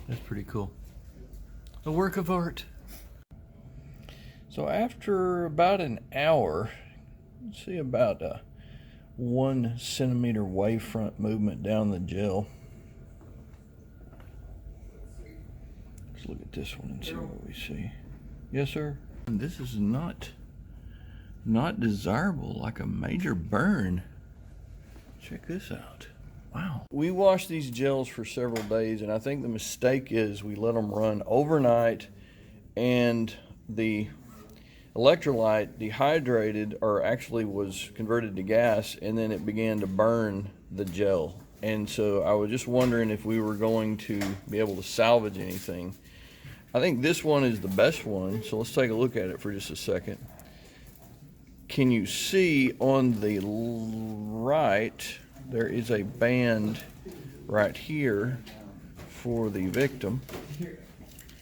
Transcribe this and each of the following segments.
That's pretty cool. A work of art. So after about an hour, you see about a 1 centimeter wavefront movement down the gel. Let's look at this one and see what we see. Yes, sir. And this is not desirable, like a major burn. Check this out. Wow. We washed these gels for several days, and I think the mistake is we let them run overnight, and the electrolyte dehydrated, or actually was converted to gas, and then it began to burn the gel. And so I was just wondering if we were going to be able to salvage anything. I think this one is the best one, so let's take a look at it for just a second. Can you see on the right, there is a band right here for the victim,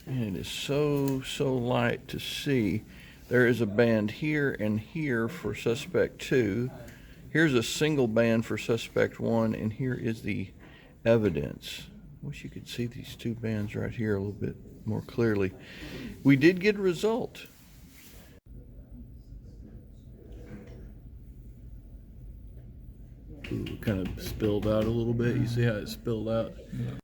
and it is so light to see. There is a band here and here for suspect 2. Here's a single band for suspect 1, and here is the evidence. Wish you could see these 2 bands right here a little bit more clearly. We did get a result. Ooh, kind of spilled out a little bit. You see how it spilled out?